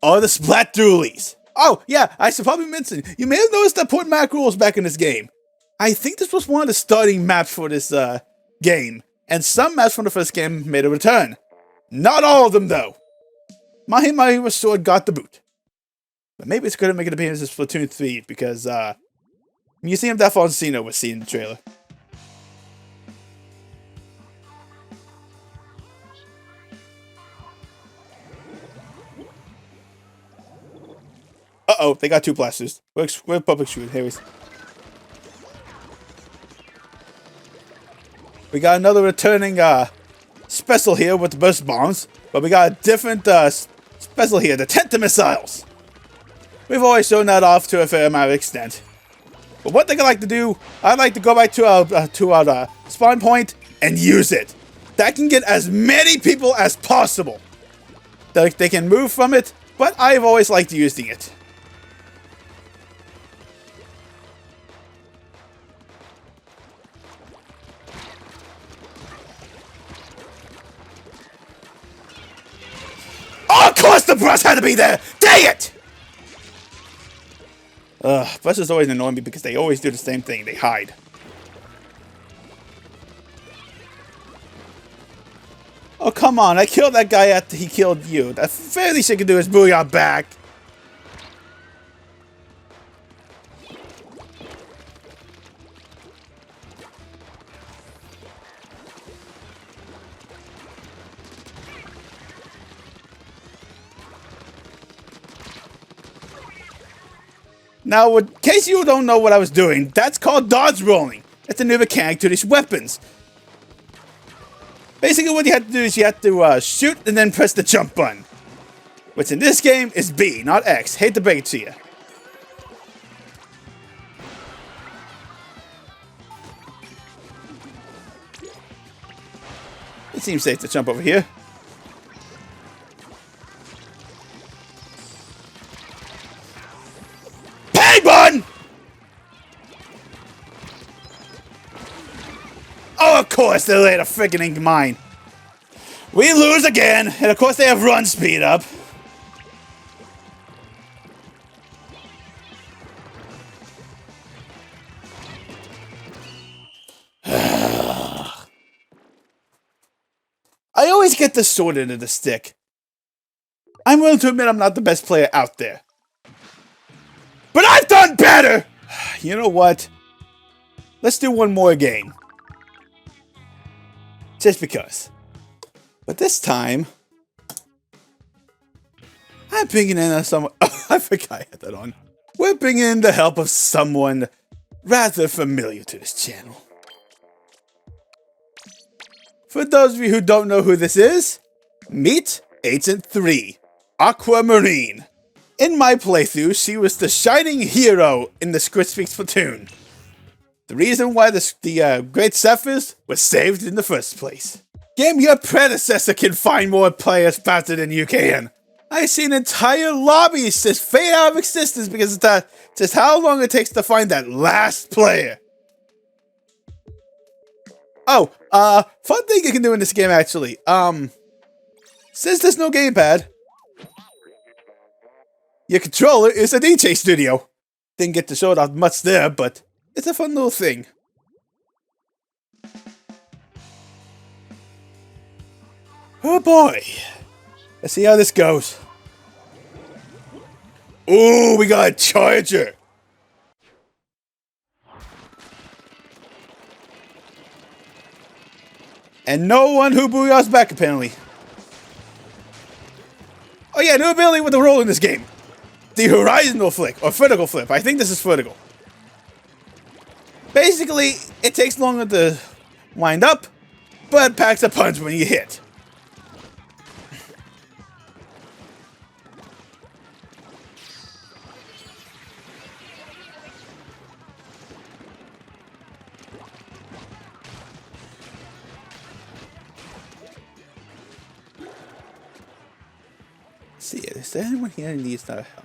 are the Splat Dualies. Oh, yeah, I should probably mention, you may have noticed I put map rules back in this game. I think this was one of the starting maps for this game, and some maps from the first game made a return. Not all of them, though. My sword got the boot. But maybe it's going to make an appearance in Splatoon 3, because Museum of Death Encino was seen in the trailer. Uh-oh, they got 2 blasters. We're public shooting, anyways. We got another returning special here with the burst bombs, but we got a different special here, the Tenta missiles. We've always shown that off to a fair amount of extent. But one thing I like to do, I like to go back to our spawn point and use it. That can get as many people as possible. They can move from it, but I've always liked using it. Oh, of course the brush had to be there! Dang it! Brushes always annoy me because they always do the same thing. They hide. Oh, come on. I killed that guy after he killed you. The very least I can do is booyah back. Now, in case you don't know what I was doing, that's called dodge rolling. It's a new mechanic to these weapons. Basically, what you have to do is you have to shoot and then press the jump button. Which in this game is B, not X. Hate to break it to you. It seems safe to jump over here. Bun! Oh, of course, they laid a freaking ink mine. We lose again, and of course they have run speed up. I always get the sword into the stick. I'm willing to admit I'm not the best player out there. But I've done better! You know what? Let's do one more game. Just because. But this time, I'm bringing in someone. Oh, I forgot I had that on. We're bringing in the help of someone rather familiar to this channel. For those of you who don't know who this is, meet Agent 3, Aquamarine. In my playthrough, she was the shining hero in the Squid Splatoon. The reason why the Great Zapfish was saved in the first place. Game, your predecessor can find more players faster than you can. I've seen entire lobbies just fade out of existence because of that, just how long it takes to find that last player. Oh, fun thing you can do in this game actually. Since there's no gamepad, your controller is a DJ studio. Didn't get to show it off much there, but it's a fun little thing. Oh boy. Let's see how this goes. Ooh, we got a charger. And no one who booyahs back, apparently. Oh yeah, new ability with the roll in this game. The horizontal flick, or vertical flip. I think this is vertical. Basically, it takes longer to wind up, but packs a punch when you hit. See, is there anyone here who needs that help?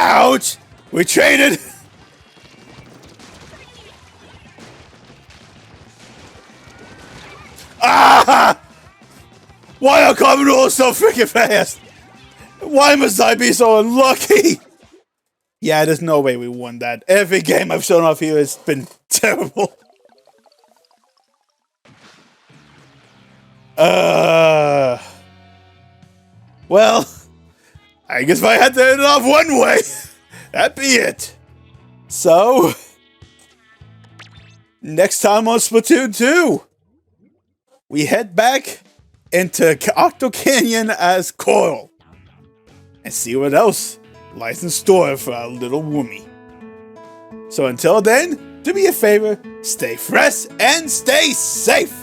Ouch! We traded! Ah! Why are common rolls so freaking fast? Why must I be so unlucky? Yeah, there's no way we won that. Every game I've shown off here has been terrible. Well, I guess if I had to end it off one way, that'd be it. So, next time on Splatoon 2, we head back into Octo Canyon as Coral and see what else lies in store for our little Woomy. So until then, do me a favor, stay fresh and stay safe.